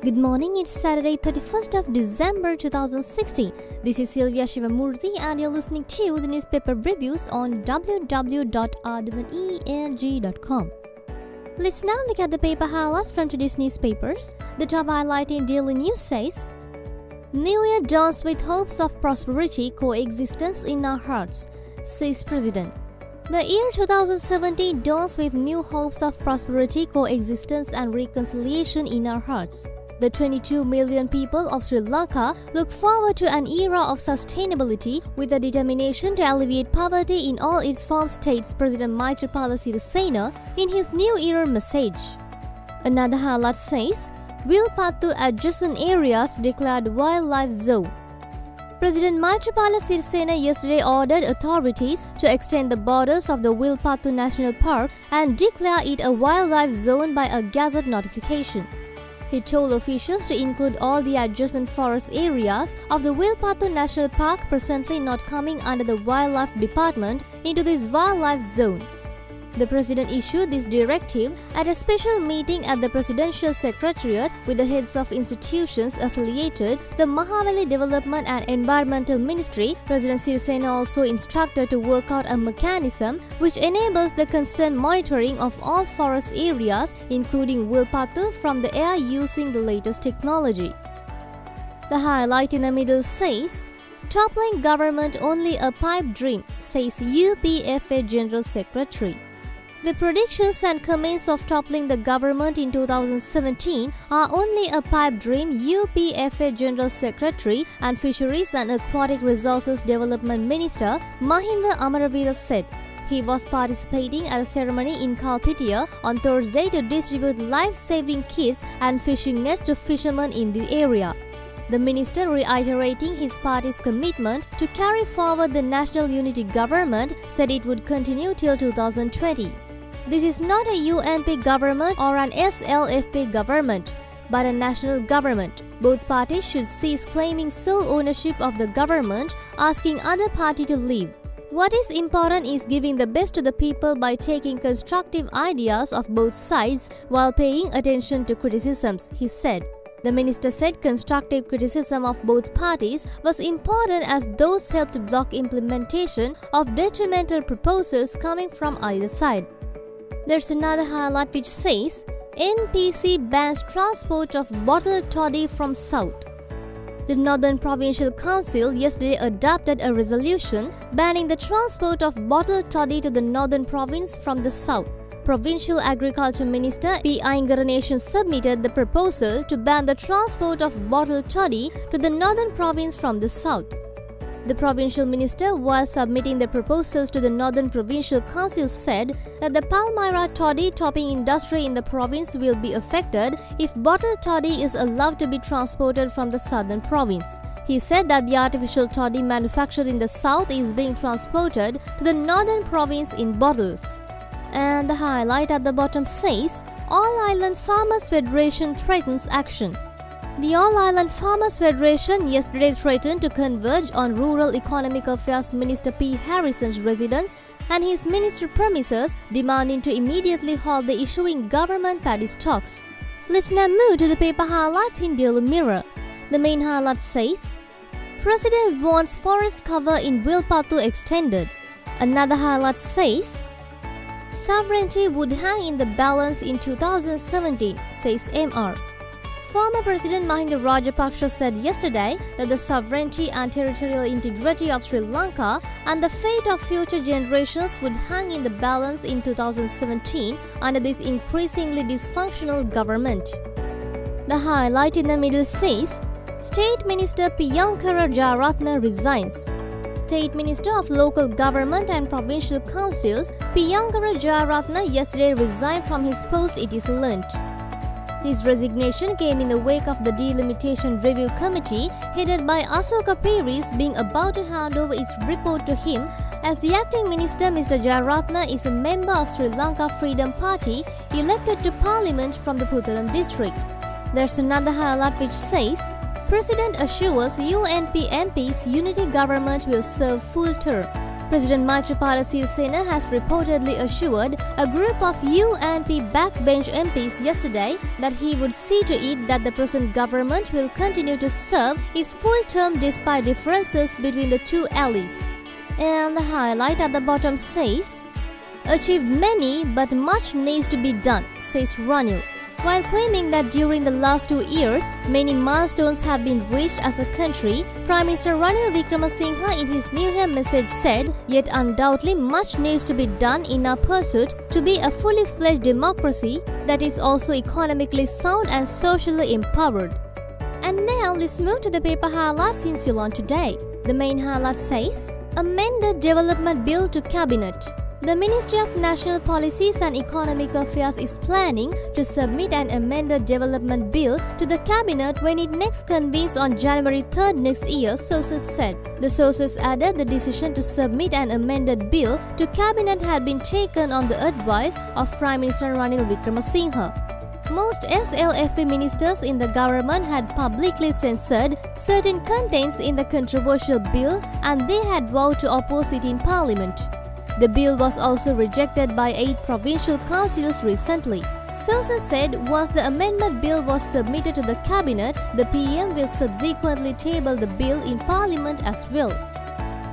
Good morning, it's Saturday 31st of December 2016. This is Sylvia Shivamurthy and you're listening to the newspaper reviews on www.athavan.com. Let's now look at the paper highlights from today's newspapers. The top highlight in Daily News says, New Year dawns with hopes of prosperity, coexistence in our hearts, says President. The year 2017 dawns with new hopes of prosperity, coexistence and reconciliation in our hearts. The 22 million people of Sri Lanka look forward to an era of sustainability with a determination to alleviate poverty in all its forms, states President Maithripala Sirisena in his New Year message. Another highlight says, Wilpattu adjacent areas declared wildlife zone. President Maithripala Sirisena yesterday ordered authorities to extend the borders of the Wilpattu National Park and declare it a wildlife zone by a gazette notification. He told officials to include all the adjacent forest areas of the Wilpattu National Park presently not coming under the Wildlife Department into this wildlife zone. The President issued this directive at a special meeting at the Presidential Secretariat with the heads of institutions affiliated to the Mahaweli Development and Environmental Ministry. President Sirisena also instructed to work out a mechanism which enables the constant monitoring of all forest areas, including Wilpattu, from the air using the latest technology. The highlight in the middle says, Toppling government only a pipe dream, says UPFA General Secretary. The predictions and comments of toppling the government in 2017 are only a pipe dream, UPFA General Secretary and Fisheries and Aquatic Resources Development Minister Mahinda Amaraveera said. He was participating at a ceremony in Kalpitiya on Thursday to distribute life-saving kits and fishing nets to fishermen in the area. The minister, reiterating his party's commitment to carry forward the National Unity Government, said it would continue till 2020. This is not a UNP government or an SLFP government, but a national government. Both parties should cease claiming sole ownership of the government, asking other party to leave. What is important is giving the best to the people by taking constructive ideas of both sides while paying attention to criticisms, he said. The minister said constructive criticism of both parties was important as those helped block implementation of detrimental proposals coming from either side. There's another highlight which says, NPC bans transport of bottled toddy from South. The Northern Provincial Council yesterday adopted a resolution banning the transport of bottled toddy to the Northern Province from the South. Provincial Agriculture Minister P. Aingaranesan submitted the proposal to ban the transport of bottled toddy to the Northern Province from the South. The provincial minister, while submitting the proposals to the Northern Provincial Council, said that the Palmyra toddy topping industry in the province will be affected if bottled toddy is allowed to be transported from the Southern Province. He said that the artificial toddy manufactured in the South is being transported to the Northern Province in bottles. And the highlight at the bottom says, All Island Farmers Federation threatens action. The All Island Farmers Federation yesterday threatened to converge on Rural Economic Affairs Minister P. Harrison's residence and his ministry premises, demanding to immediately halt the issuing government paddy stocks. Let's now move to the paper highlights in Daily Mirror. The main highlight says, President wants forest cover in Wilpattu extended. Another highlight says, Sovereignty would hang in the balance in 2017, says MR. Former President Mahinda Rajapaksa said yesterday that the sovereignty and territorial integrity of Sri Lanka and the fate of future generations would hang in the balance in 2017 under this increasingly dysfunctional government. The highlight in the middle says, State Minister Piyankara Jayaratne resigns. State Minister of Local Government and Provincial Councils Piyankara Jayaratne yesterday resigned from his post, it is learnt. His resignation came in the wake of the Delimitation Review Committee headed by Asoka Peris being about to hand over its report to him, as the acting minister Mr. Jayaratne is a member of Sri Lanka Freedom Party elected to Parliament from the Puttalam district. There's another highlight which says, President assures UNP MPs unity government will serve full term. President Maithripala Sirisena has reportedly assured a group of UNP backbench MPs yesterday that he would see to it that the present government will continue to serve its full term despite differences between the two allies. And the highlight at the bottom says, "Achieved many, but much needs to be done," says Ranil. While claiming that during the last 2 years, many milestones have been reached as a country, Prime Minister Ranil Wickremesinghe in his New Year message said, "Yet undoubtedly much needs to be done in our pursuit to be a fully fledged democracy that is also economically sound and socially empowered." And now let's move to the paper highlights in Ceylon today. The main highlight says, "Amended Development Bill to Cabinet." The Ministry of National Policies and Economic Affairs is planning to submit an amended development bill to the cabinet when it next convenes on January 3rd next year, sources said. The sources added the decision to submit an amended bill to cabinet had been taken on the advice of Prime Minister Ranil Wickremesinghe. Most SLFP ministers in the government had publicly censored certain contents in the controversial bill and they had vowed to oppose it in Parliament. The bill was also rejected by 8 provincial councils recently. Sources said once the amendment bill was submitted to the cabinet, the PM will subsequently table the bill in Parliament as well.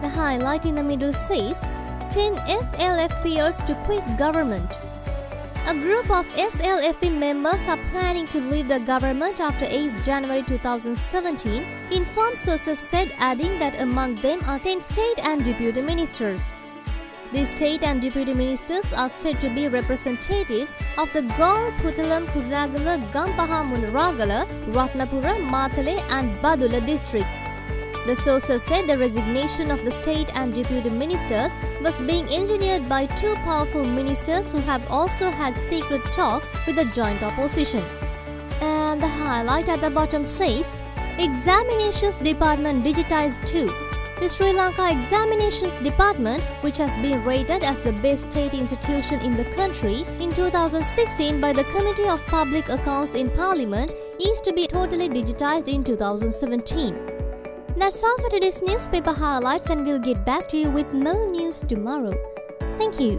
The highlight in the middle says, 10 SLFPers to quit government. A group of SLFP members are planning to leave the government after 8 January 2017, informed sources said, adding that among them are 10 state and deputy ministers. These state and deputy ministers are said to be representatives of the Galle, Puttalam, Kurunegala, Gampaha, Munaragala, Ratnapura, Matale and Badula districts. The sources said the resignation of the state and deputy ministers was being engineered by 2 powerful ministers who have also had secret talks with the joint opposition. And the highlight at the bottom says, "Examinations Department digitized too." The Sri Lanka Examinations Department, which has been rated as the best state institution in the country in 2016 by the Committee of Public Accounts in Parliament, is to be totally digitized in 2017. That's all for today's newspaper highlights, and we'll get back to you with more news tomorrow. Thank you.